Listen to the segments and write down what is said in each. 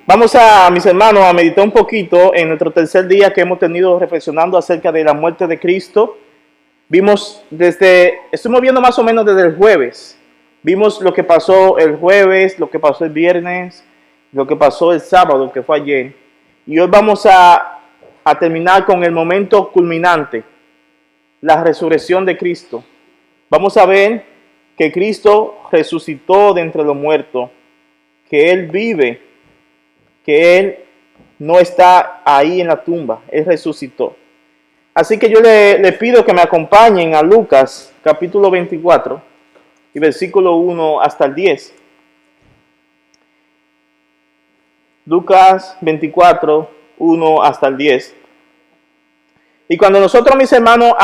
Vamos a, mis hermanos, a meditar un poquito en nuestro tercer día que hemos tenido reflexionando acerca de la muerte de Cristo. Estuvimos viendo más o menos desde el jueves. Vimos lo que pasó el jueves, lo que pasó el viernes, lo que pasó el sábado, que fue ayer. Y hoy vamos a terminar con el momento culminante, la resurrección de Cristo. Vamos a ver que Cristo resucitó de entre los muertos, que Él vive, que Él no está ahí en la tumba, Él resucitó. Así que yo le pido que me acompañen a Lucas capítulo 24 y versículo 1 hasta el 10. Lucas 24, 1 hasta el 10. Y cuando nosotros, mis hermanos,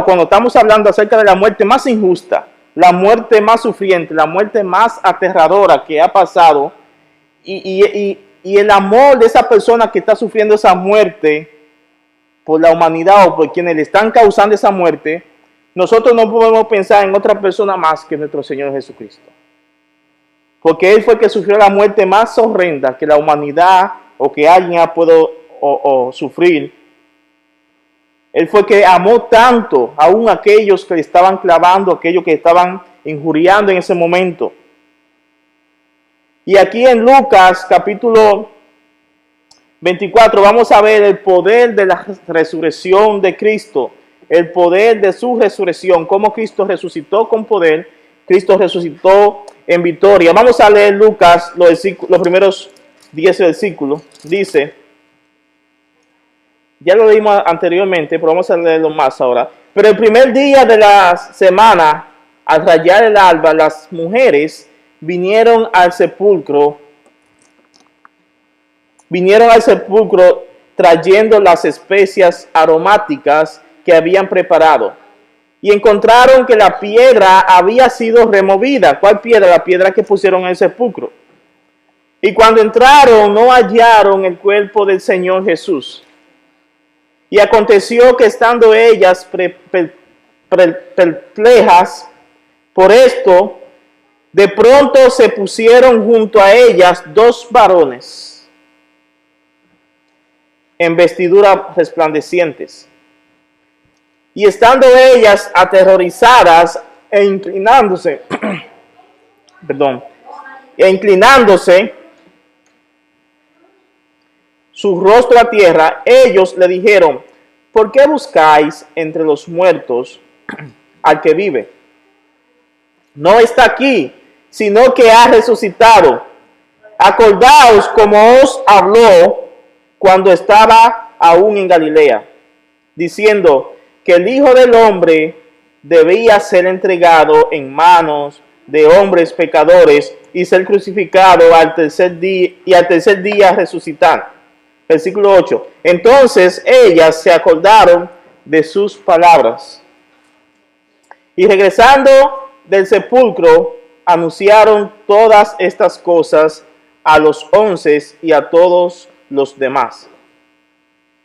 cuando estamos hablando acerca de la muerte más injusta, la muerte más sufriente, la muerte más aterradora que ha pasado, y el amor de esa persona que está sufriendo esa muerte por la humanidad o por quienes le están causando esa muerte, nosotros no podemos pensar en otra persona más que nuestro Señor Jesucristo. Porque Él fue el que sufrió la muerte más horrenda que la humanidad o que alguien ha podido sufrir. Él fue el que amó tanto aún a aquellos que le estaban clavando, aquellos que estaban injuriando en ese momento. Y aquí en Lucas capítulo 24 vamos a ver el poder de la resurrección de Cristo, el poder de su resurrección, cómo Cristo resucitó con poder, Cristo resucitó en victoria. Vamos a leer Lucas, los primeros 10 versículos. Dice, ya lo leímos anteriormente, pero vamos a leerlo más ahora. Pero el primer día de la semana, al rayar el alba, las mujeres vinieron al sepulcro trayendo las especias aromáticas que habían preparado. Y encontraron que la piedra había sido removida. ¿Cuál piedra? La piedra que pusieron en el sepulcro. Y cuando entraron no hallaron el cuerpo del Señor Jesús. Y aconteció que estando ellas perplejas por esto, de pronto se pusieron junto a ellas dos varones en vestiduras resplandecientes. Y estando ellas aterrorizadas e inclinándose, su rostro a tierra, ellos le dijeron, ¿por qué buscáis entre los muertos al que vive? No está aquí, sino que ha resucitado. Acordaos como os habló cuando estaba aún en Galilea, diciendo que el Hijo del Hombre debía ser entregado en manos de hombres pecadores y ser crucificado al tercer día resucitar. Versículo 8. Entonces ellas se acordaron de sus palabras. Y regresando del sepulcro, anunciaron todas estas cosas a los 11 y a todos los demás.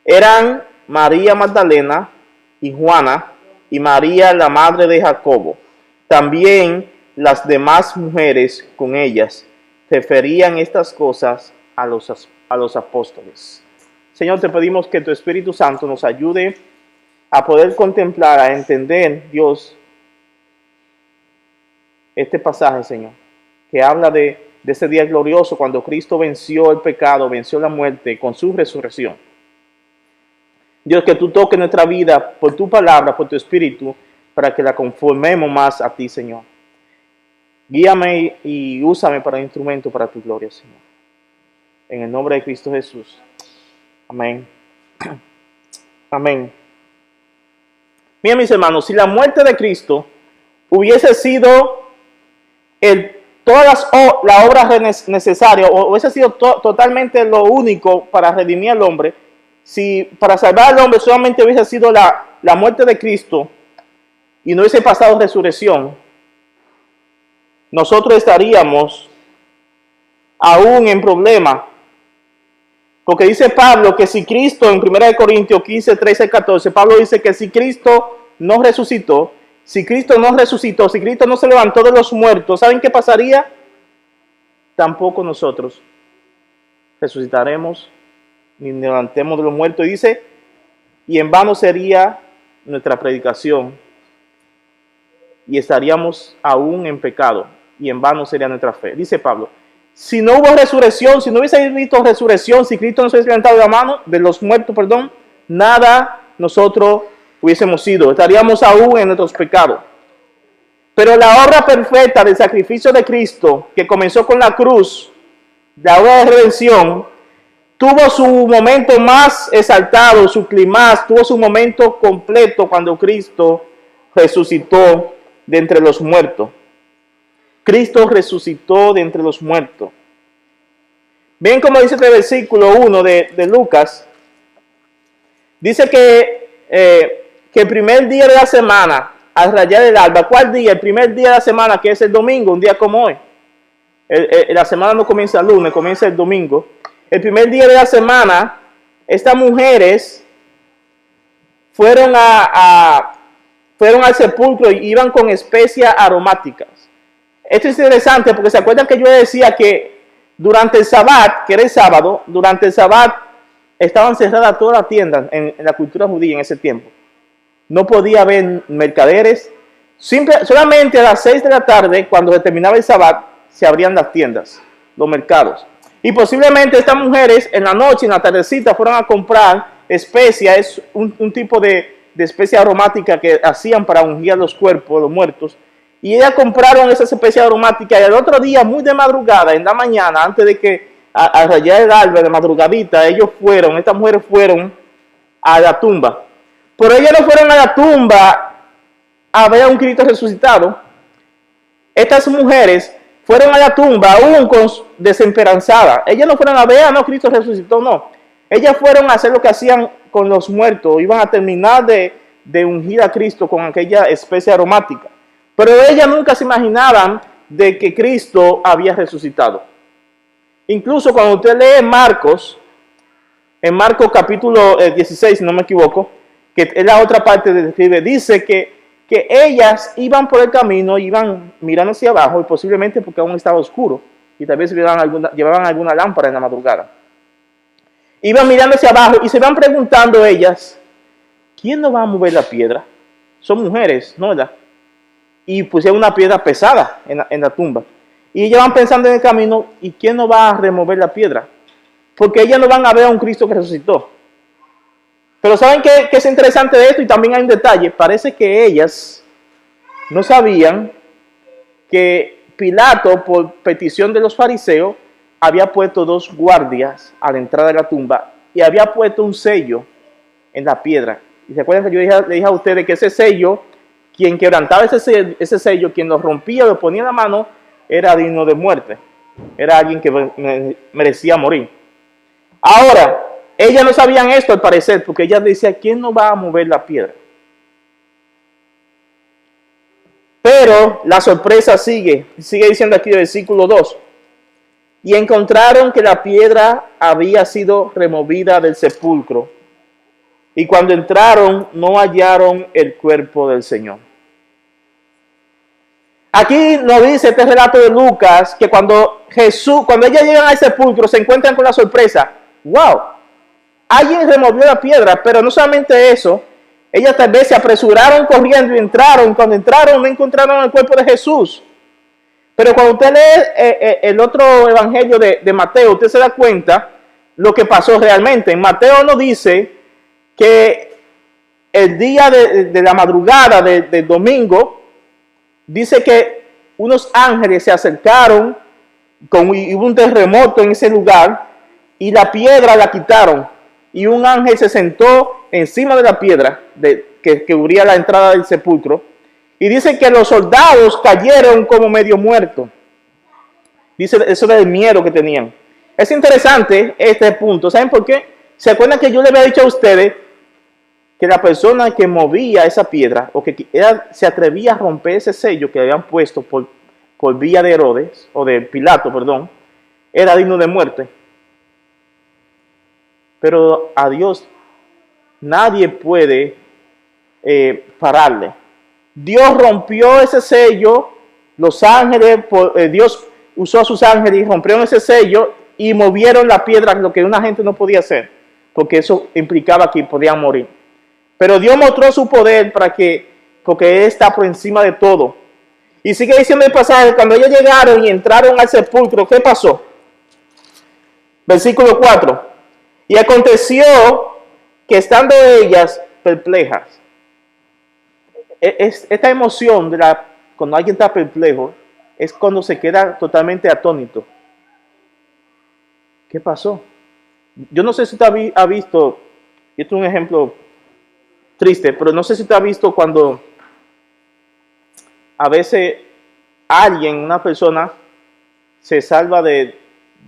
Eran María Magdalena y Juana y María la madre de Jacobo. También las demás mujeres con ellas referían estas cosas a los apóstoles. Señor, te pedimos que tu Espíritu Santo nos ayude a poder contemplar, a entender, Dios, este pasaje, Señor, que habla de ese día glorioso cuando Cristo venció el pecado, venció la muerte con su resurrección. Dios, que tú toques nuestra vida por tu palabra, por tu Espíritu, para que la conformemos más a ti, Señor. Guíame y úsame para instrumento para tu gloria, Señor. En el nombre de Cristo Jesús. Amén. Amén. Miren, mis hermanos, si la muerte de Cristo hubiese sido todas las obras necesarias, o hubiese sido totalmente lo único para redimir al hombre, si para salvar al hombre solamente hubiese sido la muerte de Cristo y no hubiese pasado resurrección, nosotros estaríamos aún en problema. Porque dice Pablo que si Cristo, en 1 Corintios 15, 13, 14, Pablo dice que si Cristo no resucitó, si Cristo no se levantó de los muertos, ¿saben qué pasaría? Tampoco nosotros. resucitaremos ni nos levantemos de los muertos. Y dice, y en vano sería nuestra predicación y estaríamos aún en pecado y en vano sería nuestra fe. Dice Pablo, si no hubo resurrección, si no hubiese visto resurrección, si Cristo no se hubiese levantado de la mano de los muertos, nada nosotros hubiésemos sido, estaríamos aún en nuestros pecados. Pero la obra perfecta del sacrificio de Cristo, que comenzó con la cruz, la obra de redención, tuvo su momento más exaltado, su clímax, tuvo su momento completo cuando Cristo resucitó de entre los muertos. Cristo resucitó de entre los muertos. Ven como dice el versículo 1 de Lucas. Dice que el primer día de la semana, al rayar el alba, ¿cuál día? El primer día de la semana, que es el domingo, un día como hoy. La semana no comienza el lunes, comienza el domingo. El primer día de la semana, estas mujeres fueron al sepulcro y iban con especias aromáticas. Esto es interesante porque se acuerdan que yo decía que durante el Sabbat, que era el sábado, durante el Sabbat estaban cerradas todas las tiendas en la cultura judía en ese tiempo. No podía haber mercaderes. Solamente a las 6 de la tarde, cuando se terminaba el Sabbat, se abrían las tiendas, los mercados. Y posiblemente estas mujeres en la noche, en la tardecita, fueron a comprar especias, es un tipo de especia aromática que hacían para ungir los cuerpos de los muertos. Y ellas compraron esas especias aromáticas y al otro día, muy de madrugada, en la mañana, antes de que al rayar el alba, de madrugadita, estas mujeres fueron a la tumba. Pero ellas no fueron a la tumba a ver a un Cristo resucitado. Estas mujeres fueron a la tumba aún desesperanzadas. Ellas no fueron a ver, no, Cristo resucitó, no. Ellas fueron a hacer lo que hacían con los muertos. Iban a terminar de ungir a Cristo con aquella especie aromática. Pero ellas nunca se imaginaban de que Cristo había resucitado. Incluso cuando usted lee en Marcos capítulo 16, si no me equivoco, que es la otra parte del escribe, dice que ellas iban por el camino, iban mirando hacia abajo, y posiblemente porque aún estaba oscuro, y tal vez llevaban alguna lámpara en la madrugada. Iban mirando hacia abajo y se van preguntando ellas, ¿quién nos va a mover la piedra? Son mujeres, ¿no? Y pusieron una piedra pesada en la tumba. Y ellas van pensando en el camino, ¿y quién nos va a remover la piedra? Porque ellas no van a ver a un Cristo que resucitó. Pero ¿saben qué es interesante de esto? Y también hay un detalle. Parece que ellas no sabían que Pilato, por petición de los fariseos, había puesto 2 guardias a la entrada de la tumba y había puesto un sello en la piedra. Y se acuerdan que yo le dije a ustedes que ese sello, quien quebrantaba ese sello, quien lo rompía o lo ponía en la mano, era digno de muerte. Era alguien que merecía morir. Ahora, ellas no sabían esto al parecer, porque ellas decían, ¿quién no va a mover la piedra? Pero la sorpresa sigue diciendo aquí el versículo 2. Y encontraron que la piedra había sido removida del sepulcro. Y cuando entraron, no hallaron el cuerpo del Señor. Aquí nos dice este relato de Lucas que cuando ellas llegan al sepulcro, se encuentran con la sorpresa. ¡Wow! Alguien removió la piedra, pero no solamente eso, ellas tal vez se apresuraron corriendo y entraron. Cuando entraron, no encontraron el cuerpo de Jesús. Pero cuando usted lee el otro evangelio de Mateo, usted se da cuenta lo que pasó realmente. En Mateo nos dice que el día de la madrugada del domingo, dice que unos ángeles se acercaron, y hubo un terremoto en ese lugar, y la piedra la quitaron. Y un ángel se sentó encima de la piedra que cubría la entrada del sepulcro. Y dice que los soldados cayeron como medio muertos. Dice eso del miedo que tenían. Es interesante este punto. ¿Saben por qué? ¿Se acuerdan que yo le había dicho a ustedes que la persona que movía esa piedra o que se atrevía a romper ese sello que habían puesto por vía de Herodes, o de Pilato, perdón, era digno de muerte? Pero a Dios nadie puede pararle. Dios rompió ese sello, los ángeles, Dios usó a sus ángeles y rompieron ese sello y movieron la piedra, lo que una gente no podía hacer, porque eso implicaba que podían morir. Pero Dios mostró su poder porque Él está por encima de todo. Y sigue diciendo el pasaje, cuando ellos llegaron y entraron al sepulcro, ¿qué pasó? Versículo 4. Y aconteció que estando ellas perplejas, esta emoción cuando alguien está perplejo, es cuando se queda totalmente atónito. ¿Qué pasó? Yo no sé si usted ha visto, y esto es un ejemplo triste, pero no sé si usted ha visto cuando a veces alguien, una persona, se salva de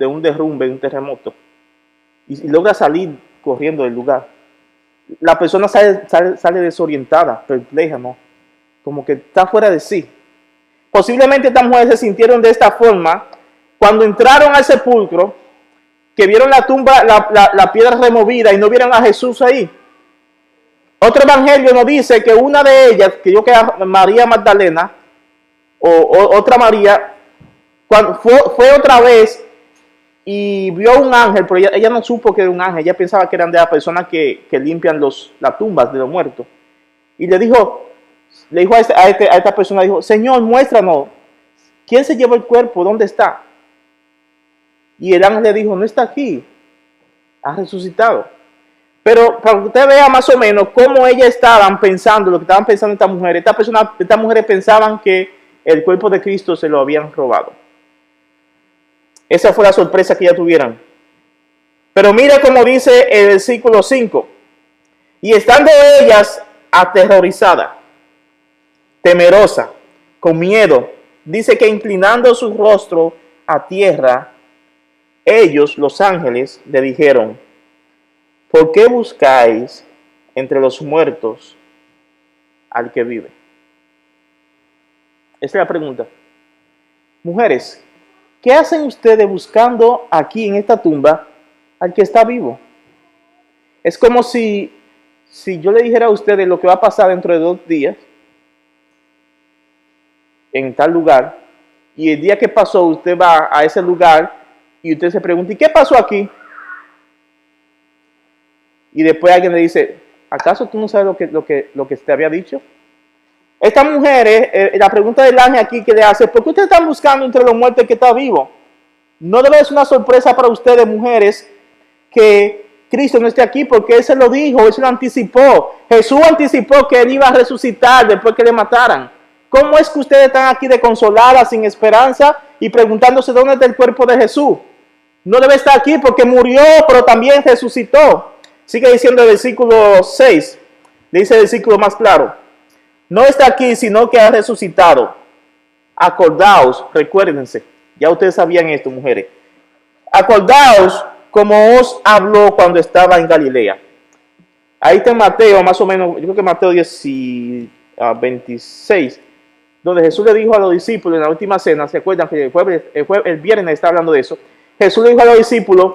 un derrumbe, de un terremoto, y logra salir corriendo del lugar. La persona sale desorientada, perpleja, ¿no? Como que está fuera de sí. Posiblemente estas mujeres se sintieron de esta forma cuando entraron al sepulcro, que vieron la tumba, la piedra removida y no vieron a Jesús ahí. Otro evangelio nos dice que una de ellas, que yo creo que era María Magdalena, o otra María, cuando fue otra vez y vio un ángel, pero ella no supo que era un ángel, ella pensaba que eran de las personas que limpian las tumbas de los muertos. Y le dijo a esta persona, dijo, Señor, muéstranos, ¿quién se llevó el cuerpo? ¿Dónde está? Y el ángel le dijo, no está aquí, ha resucitado. Pero para que usted vea más o menos cómo ellas estaban pensando, lo que estaban pensando estas mujeres. Estas mujeres pensaban que el cuerpo de Cristo se lo habían robado. Esa fue la sorpresa que ya tuvieron. Pero mire cómo dice el versículo 5. Y estando ellas aterrorizadas, temerosas, con miedo, dice que inclinando su rostro a tierra, ellos, los ángeles, le dijeron, ¿por qué buscáis entre los muertos al que vive? Esa es la pregunta. Mujeres, ¿qué hacen ustedes buscando aquí en esta tumba al que está vivo? Es como si yo le dijera a ustedes lo que va a pasar dentro de 2 días en tal lugar, y el día que pasó usted va a ese lugar y usted se pregunta, ¿y qué pasó aquí? Y después alguien le dice, ¿acaso tú no sabes lo que te había dicho? Estas mujeres, la pregunta del ángel aquí que le hace, ¿por qué ustedes están buscando entre los muertos el que está vivo? No debe ser una sorpresa para ustedes, mujeres, que Cristo no esté aquí, porque Él se lo dijo, Él se lo anticipó. Jesús anticipó que Él iba a resucitar después que le mataran. ¿Cómo es que ustedes están aquí desconsoladas, sin esperanza y preguntándose dónde está el cuerpo de Jesús? No debe estar aquí porque murió, pero también resucitó. Sigue diciendo el versículo 6, le dice el versículo más claro. No está aquí, sino que ha resucitado. Acordaos, recuérdense, ya ustedes sabían esto, mujeres. Acordaos como os habló cuando estaba en Galilea. Ahí está en Mateo, más o menos, yo creo que Mateo 26, donde Jesús le dijo a los discípulos en la última cena, ¿se acuerdan que el viernes está hablando de eso? Jesús le dijo a los discípulos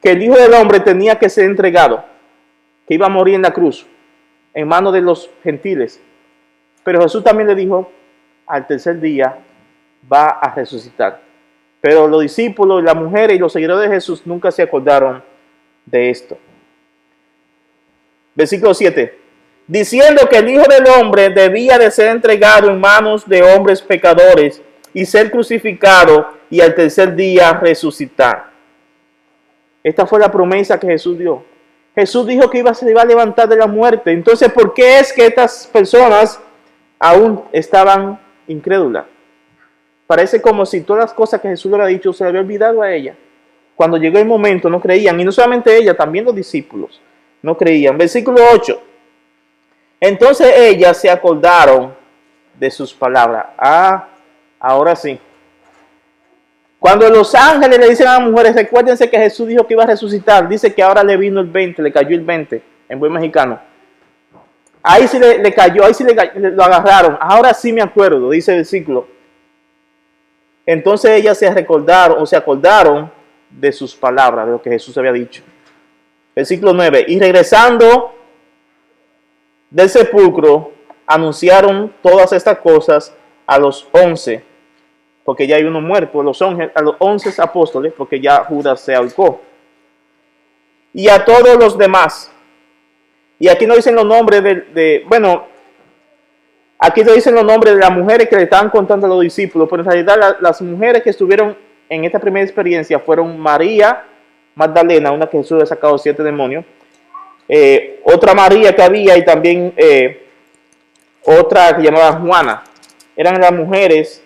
que el Hijo del Hombre tenía que ser entregado, que iba a morir en la cruz, en manos de los gentiles. Pero Jesús también le dijo, al tercer día va a resucitar. Pero los discípulos, las mujeres y los seguidores de Jesús nunca se acordaron de esto. Versículo 7. Diciendo que el Hijo del Hombre debía de ser entregado en manos de hombres pecadores y ser crucificado y al tercer día resucitar. Esta fue la promesa que Jesús dio. Jesús dijo que se iba a levantar de la muerte. Entonces, ¿por qué es que estas personas aún estaban incrédulas? Parece como si todas las cosas que Jesús le había dicho se le había olvidado a ella. Cuando llegó el momento no creían. Y no solamente ella, también los discípulos no creían. Versículo 8. Entonces ellas se acordaron de sus palabras. Ahora sí. Cuando los ángeles le dicen a las mujeres, recuérdense que Jesús dijo que iba a resucitar. Dice que ahora le vino el 20, le cayó el 20 en buen mexicano. Ahí sí le cayó, ahí sí lo agarraron. Ahora sí me acuerdo, dice el versículo. Entonces ellas se acordaron de sus palabras, de lo que Jesús había dicho. Versículo 9. Y regresando del sepulcro, anunciaron todas estas cosas a los 11 porque ya hay uno muerto, a los 11 apóstoles, porque ya Judas se ahorcó, y a todos los demás. Y aquí no dicen los nombres aquí no dicen los nombres de las mujeres que le estaban contando a los discípulos, pero en realidad las mujeres que estuvieron en esta primera experiencia fueron María Magdalena, una que Jesús le ha sacado 7 demonios, otra María que había, y también otra que llamaba Juana. Eran las mujeres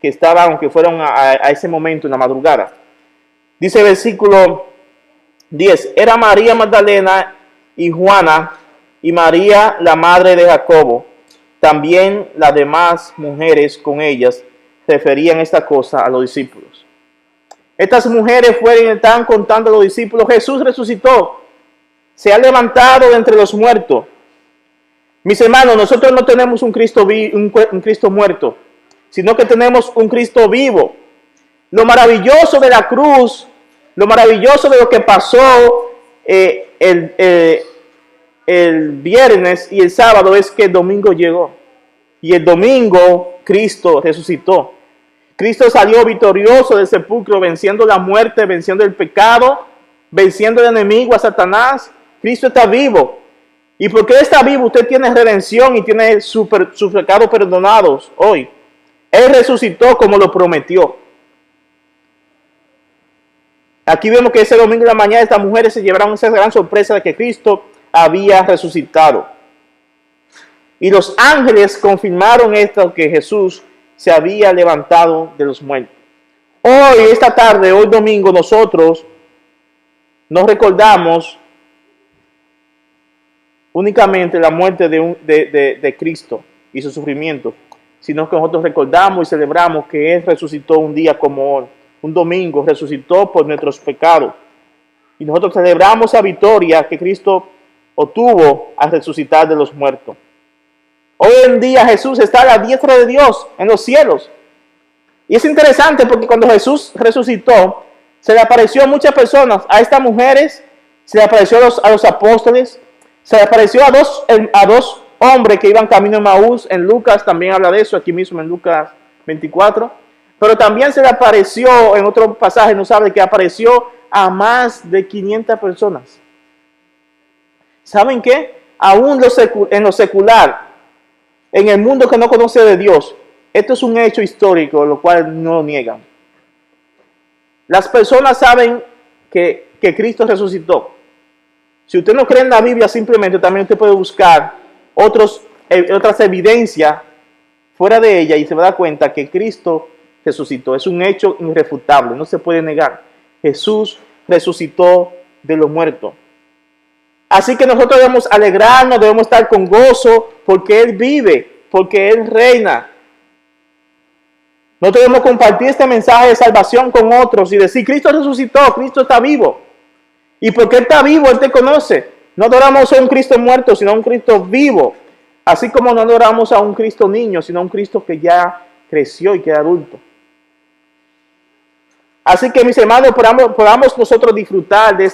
que estaban, que fueron a ese momento en la madrugada. Dice el versículo 10, era María Magdalena y Juana y María la madre de Jacobo. También las demás mujeres con ellas referían esta cosa a los discípulos. Estas mujeres fueron y estaban contando a los discípulos: Jesús resucitó, se ha levantado de entre los muertos. Mis hermanos, nosotros no tenemos un Cristo muerto, sino que tenemos un Cristo vivo. Lo maravilloso de la cruz, lo maravilloso de lo que pasó el viernes y el sábado es que el domingo llegó. Y el domingo Cristo resucitó. Cristo salió victorioso del sepulcro, venciendo la muerte, venciendo el pecado, venciendo el enemigo, a Satanás. Cristo está vivo. Y porque está vivo, usted tiene redención y tiene sus pecados perdonados hoy. Él resucitó como lo prometió. Aquí vemos que ese domingo en la mañana estas mujeres se llevaron esa gran sorpresa de que Cristo había resucitado. Y los ángeles confirmaron esto, que Jesús se había levantado de los muertos. Hoy, esta tarde, hoy domingo, nosotros nos recordamos únicamente la muerte de Cristo y su sufrimiento, sino que nosotros recordamos y celebramos que Él resucitó un día como hoy, un domingo, resucitó por nuestros pecados. Y nosotros celebramos la victoria que Cristo obtuvo al resucitar de los muertos. Hoy en día Jesús está a la diestra de Dios en los cielos. Y es interesante porque cuando Jesús resucitó, se le apareció a muchas personas, a estas mujeres, se le apareció a los apóstoles, se le apareció a dos hombres que iban camino a Maús. En Lucas también habla de eso, aquí mismo en Lucas 24. Pero también se le apareció, en otro pasaje nos habla que apareció a más de 500 personas. ¿Saben qué? Aún en lo secular, en el mundo que no conoce de Dios, esto es un hecho histórico, lo cual no lo niegan. Las personas saben que Cristo resucitó. Si usted no cree en la Biblia, simplemente también usted puede buscar otras evidencias fuera de ella y se va a dar cuenta que Cristo resucitó. Es un hecho irrefutable, no se puede negar. Jesús resucitó de los muertos. Así que nosotros debemos alegrarnos, debemos estar con gozo, porque Él vive, porque Él reina. Nosotros debemos compartir este mensaje de salvación con otros y decir: Cristo resucitó, Cristo está vivo. Y porque Él está vivo, Él te conoce. No adoramos a un Cristo muerto, sino a un Cristo vivo. Así como no adoramos a un Cristo niño, sino a un Cristo que ya creció y que es adulto. Así que, mis hermanos, podamos nosotros disfrutar de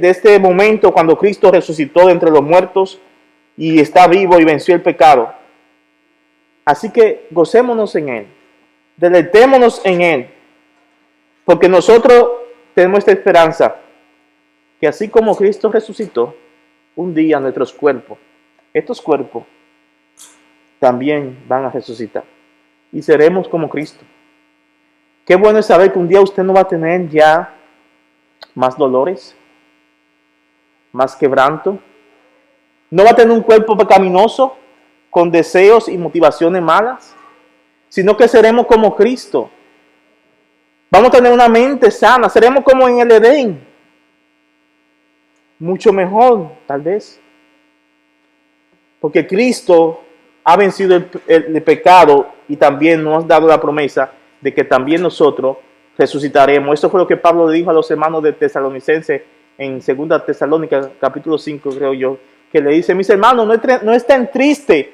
este momento cuando Cristo resucitó de entre los muertos y está vivo y venció el pecado. Así que gocémonos en Él, deleitémonos en Él, porque nosotros tenemos esta esperanza, que así como Cristo resucitó, un día estos cuerpos también van a resucitar y seremos como Cristo. Qué bueno es saber que un día usted no va a tener ya más dolores, más quebranto. No va a tener un cuerpo pecaminoso con deseos y motivaciones malas, sino que seremos como Cristo. Vamos a tener una mente sana, seremos como en el Edén. Mucho mejor, tal vez. Porque Cristo ha vencido el pecado y también nos ha dado la promesa de que también nosotros resucitaremos. Esto fue lo que Pablo le dijo a los hermanos de Tesalonicenses en 2 Tesalónica, capítulo 5, creo yo, que le dice: mis hermanos, no estén tristes,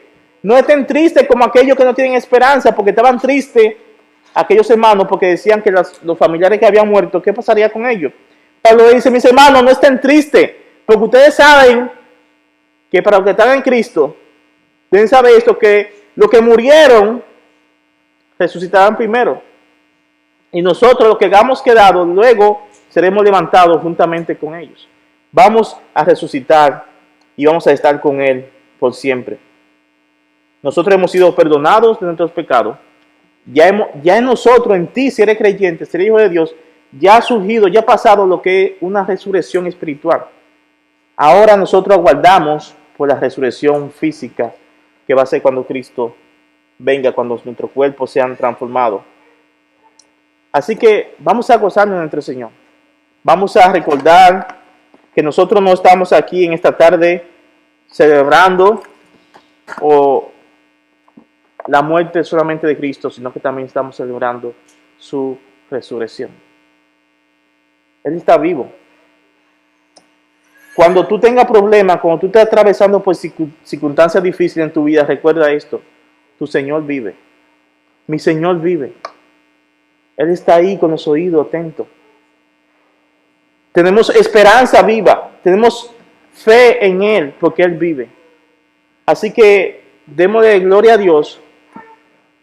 no estén tristes como aquellos que no tienen esperanza, porque estaban tristes aquellos hermanos porque decían que los familiares que habían muerto, ¿qué pasaría con ellos? Pablo le dice: mis hermanos, no estén tristes, porque ustedes saben que para los que están en Cristo, deben saber esto, que los que murieron resucitarán primero. Y nosotros, los que hemos quedado, luego seremos levantados juntamente con ellos. Vamos a resucitar y vamos a estar con Él por siempre. Nosotros hemos sido perdonados de nuestros pecados. Ya en nosotros, en ti, si eres creyente, si eres hijo de Dios, ya ha surgido, ya ha pasado lo que es una resurrección espiritual. Ahora nosotros aguardamos por la resurrección física que va a ser cuando Cristo venga, cuando nuestros cuerpos sean transformados. Así que vamos a gozarnos en nuestro Señor. Vamos a recordar que nosotros no estamos aquí en esta tarde celebrando la muerte solamente de Cristo, sino que también estamos celebrando su resurrección. Él está vivo. Cuando tú tengas problemas, cuando tú estés atravesando por circunstancias difíciles en tu vida, recuerda esto: tu Señor vive. Mi Señor vive. Él está ahí con los oídos atentos. Tenemos esperanza viva. Tenemos fe en Él porque Él vive. Así que démosle gloria a Dios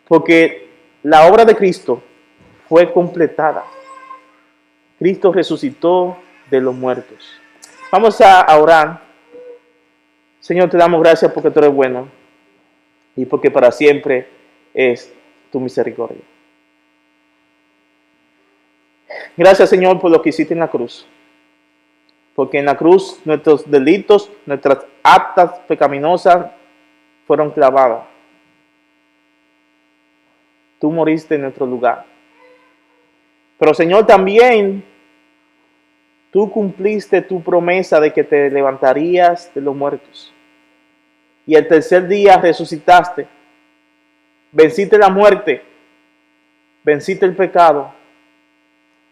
porque la obra de Cristo fue completada. Cristo resucitó de los muertos. Vamos a orar. Señor, te damos gracias porque tú eres bueno y porque para siempre es tu misericordia. Gracias, Señor, por lo que hiciste en la cruz. Porque en la cruz nuestros delitos, nuestras actas pecaminosas fueron clavadas. Tú moriste en nuestro lugar. Pero, Señor, también tú cumpliste tu promesa de que te levantarías de los muertos. Y el tercer día resucitaste. Venciste la muerte. Venciste el pecado.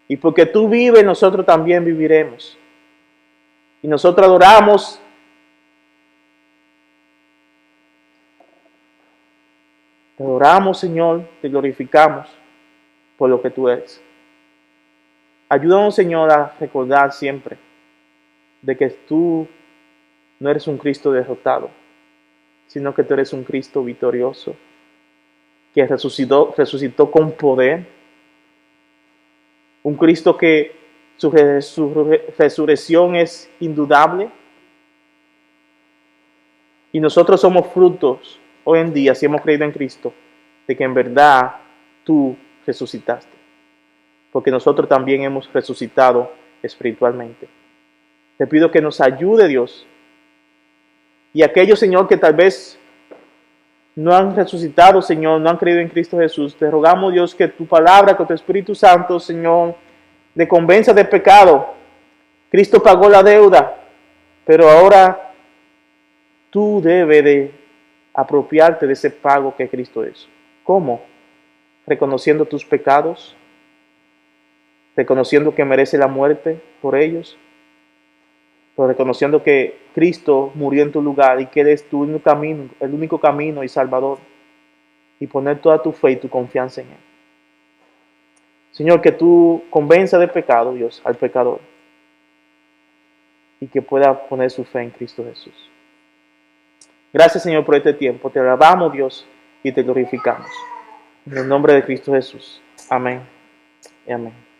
Y porque tú vives, nosotros también viviremos. Y nosotros adoramos. Te adoramos, Señor, te glorificamos por lo que tú eres. Ayúdanos, Señor, a recordar siempre de que tú no eres un Cristo derrotado, sino que tú eres un Cristo victorioso, que resucitó con poder. Un Cristo que su resurrección es indudable. Y nosotros somos frutos hoy en día, si hemos creído en Cristo, de que en verdad tú resucitaste. Porque nosotros también hemos resucitado espiritualmente. Te pido que nos ayude, Dios. Y aquellos, Señor, que tal vez no han resucitado, Señor, no han creído en Cristo Jesús, te rogamos, Dios, que tu palabra, que tu Espíritu Santo, Señor, le convenza del pecado. Cristo pagó la deuda, pero ahora tú debes de apropiarte de ese pago que Cristo es. ¿Cómo? Reconociendo tus pecados, reconociendo que merece la muerte por ellos, pero reconociendo que Cristo murió en tu lugar y que Él es tu único camino, el único camino y Salvador, y poner toda tu fe y tu confianza en Él. Señor, que tú convenza del pecado, Dios, al pecador, y que pueda poner su fe en Cristo Jesús. Gracias, Señor, por este tiempo. Te alabamos, Dios, y te glorificamos. En el nombre de Cristo Jesús. Amén y amén.